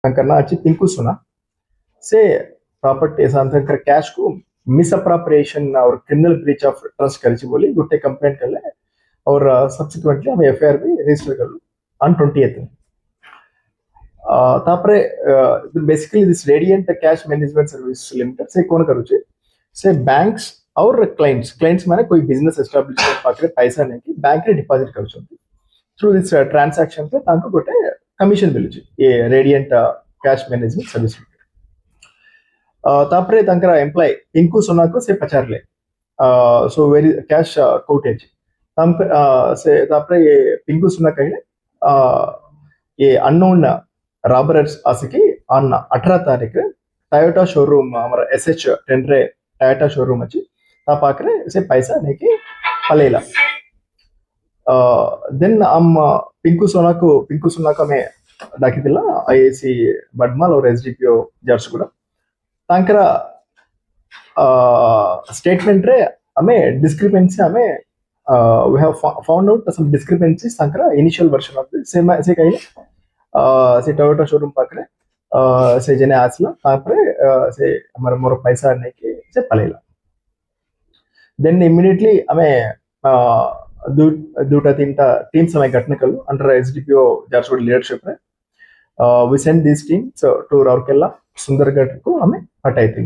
तंकर अच्छी पिंकू सुना से प्रॉपर्टी तंकर कैश को मिसअप्रोप्रिएशन और क्रिमिनल ब्रीच ऑफ ट्रस्ट कर बोली गुट्टे कंप्लेंट कर ले और सब्सिक्वेंटली हमें एफआईआर भी रजिस्टर कर ऑन 20th तापरे basically this radiant cash management service limited से कौन करूचे से बैंक्स और क्लाइंट्स माने कोई बिजनेस एस्टाब्लिशमेंट पाखरे पैसा नहीं बैंक रे डिपॉजिट करूछंती थ्रू दिस ट्रांजैक्शन पे तांको गोटे कमिशन मिलुची ये रेडियंट कैश मैनेजमेंट सर्विस तापरे तंकर एम्प्लॉय पिंकू सोना को से पचारले सो वेरी कैश कोटेज तम से तापरे ये पिंकू सोना कहले ये अननोन रॉबर्स आसिकी ऑन 18 तारीख टयोटा शोरूम हमारा SH 10 रे टयोटा शोरूम अच्छी ता पाकरे से पैसा नहीं पलेला देन हम पिंकू सोना का मैं डाकी दिला IAC बडमाल और SDPO जर्सगुड़ा तांकरा स्टेटमेंट रे हमें डिस्क्रिपेंसी हमें we have found out some discrepancies तांकरा initial version of this same ऐसे कहीं से टोयोटा शोरूम पाकरे से जने आसला तापरे से हमारा मोर पैसा नहीं के से पलेला देन इमीडिएटली हमें दूटा तीनटा टीम्स हमें घटना कल अंडर SDPO जारसोड लीडरशिप रे we send this teams to Rourkela Sundargarh को हमें हटाई थी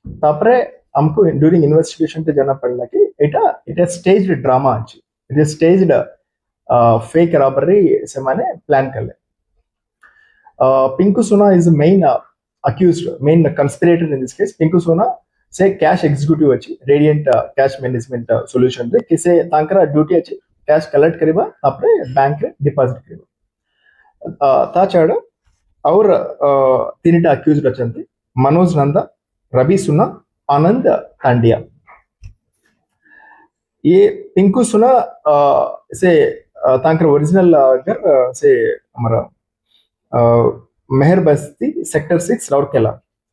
तापरे हमको ड्यूरिंग इन्वेस्टिगेशन पे जाना पड़ला कि इट स्टेज्ड ड्रामा अच्छी इट स्टेज्ड फेक रॉबरी से माने प्लान कर ले Pinku Sona is main accused main conspirator in this case Pinku Sona से कैश एग्जीक्यूटिव अच्छी रेडियंट कैश मैनेजमेंट सॉल्यूशन रे किसे तांकरा ड्यूटी अच्छी कैश कलेक्ट करिबा तापरे बैंक रे डिपॉजिट करिबा ता छाड़ और तीनटा अक्यूज्ड अछंती मनोज नंदा रवि सुना आनंद तांडिया ये पिंकू सुना से तांकर ओरिजिनल घर से हमारा मेहर बस्ती sector 6 Rourkela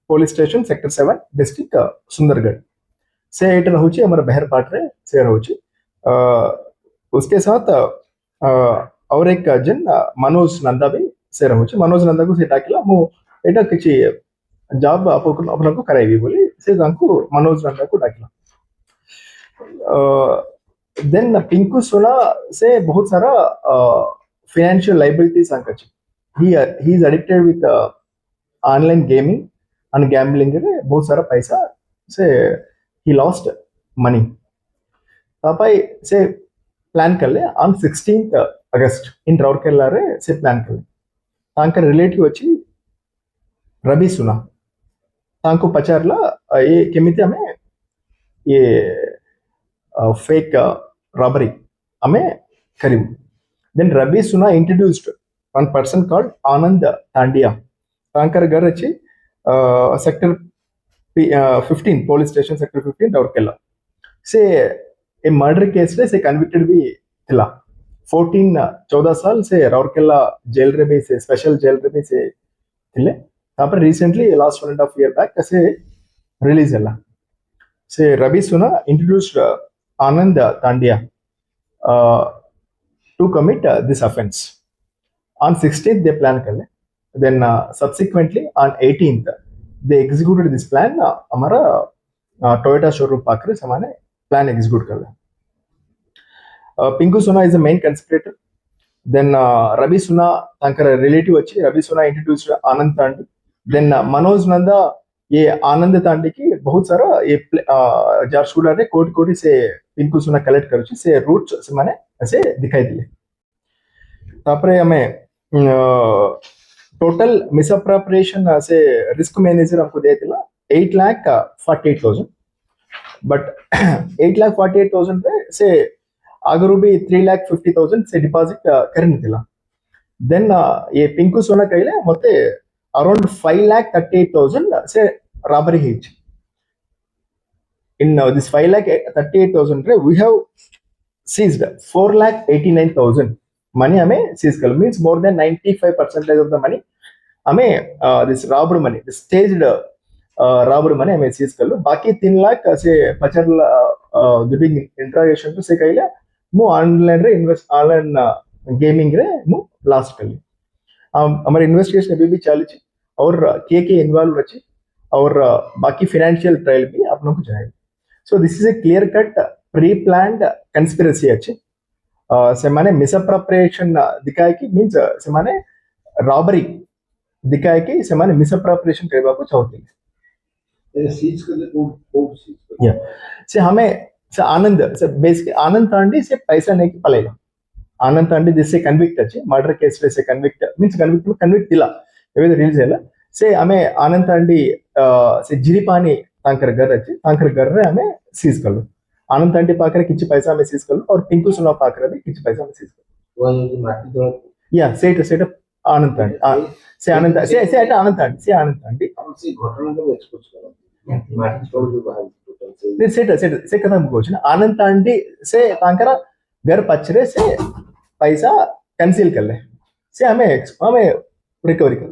police station sector 7 district Sundargarh से एट रहुची हमारा मेहर पाटरे से रहुची उसके साथ और एक जन मनोज नंदा भी से रहुची मनोज नंदा को से डाकिला मो एटा किछि जॉब अपन को कराइबी बोली से तांको मनोज नंदा को डाकिला देन पिंकू सोना से बहुत सारा फाइनेंशियल लाइबिलिटीज अंकच ही is addicted with online gaming and gambling रे बहुत सारा पैसा से ही लॉस्ट मनी तापाई से प्लान कर ले ऑन 16th अगस्त इन राउरकेला रे से प्लान कर ले तांकर रिलेटिव अच्छी रवि सुना तांको पचारला ये केमिति हमें ये फेक robbery हमें करीब then Ravi Suna introduced one person called Anand Tandia तांकर घर अच्छी sector 15 police station sector 15 Rourkela से ए मर्डर केस रे से कन्विक्टेड भी थिला 14 साल से राउरकेला जेल रे भी से स्पेशल जेल रे भी से थिले तापर रिसेंटली लास्ट 1.5 year बैक से रिलीज हला से रवि सुना introduced Anand Tandia to commit this offense. On 16th, they plan kar le. Then subsequently on 18th, they executed this plan. हमारा Toyota showroom पाकरे समाने plan execute कर ले. Pinku Suna is the main conspirator. Then Ravi Suna तांकर relative अच्छी Ravi Suna introduced Anand Tandi. Then Manoj Nanda ये आनंद तांडी की बहुत सारा ये जारसुड़ा ने कोटी से पिंकू सुना कलेक्ट कर से रूट्स से माने ऐसे दिखाई दिए तापरे हमें टोटल मिसअप्रोप्रिएशन से रिस्क मैनेजर हमको दे दिला 8,48,000 बट 8,48,000 पे से आगरू भी 3,50,000 से डिपॉजिट करने दिला देन ये पिंकू सोना कहले मते around 5,38,000 से robbery hit. In this 5,38,000 we have seized 4,89,000 money हमें seize कर means more than 95% of the money हमें this robbed money this staged robbed money हमें seize कर लो बाकी 3 लाख से पचर during interrogation तो से कहले मु ऑनलाइन रे इन्वेस्ट ऑनलाइन गेमिंग रे मु लास्ट कर ली हमारे इन्वेस्टिगेशन अभी भी चालू है और के इन्वॉल्व अच्छी और बाकी फाइनेंशियल ट्रायल भी आप लोगों को जाएगा. So this is a clear cut pre planned conspiracy अच्छी. ସେମାନେ ମିସअପ୍ରୋପ୍ରିଏସନ ଦିखाए कि मीन्स ସେମାନେ रॉबरी दिखाए कि ସେମାନେ ମିସअପ୍ରୋପ୍ରିଏସନ କରିବାକୁ ଚାହୁଥିଲେ. सीज करले कोड सीज कर या से हमें से आनंद से बेसिक आनंद तांडी से पैसा नहीं की पलेगा. आनंद तांडी जिससे कन्विक्ट अच्छे मर्डर केस से कन्विक्ट मीन्स कन्विक्ट दिला एवं रिलीज है से हमें आनंद तांडी से जिरीपानी तांकर घर अच्छे तांकर घर रे हमें सीज कर लो. आनंद तांडी पाकर किसी पैसा में सीज कर लो और पिंकू सुना पाकर भी किसी पैसा में सीज कर लो. वो जो माटी तो या सेट आनंद तांडी से आनंद से आनंद तांडी हम से घटना को एक्सपोज करो माटी छोड़ जो बाहर टोटल से नहीं से कथा मुझे ना आनंद तांडी से तांकरा घर पचरे से पैसा कैंसिल कर ले से हमें रिकवरी कर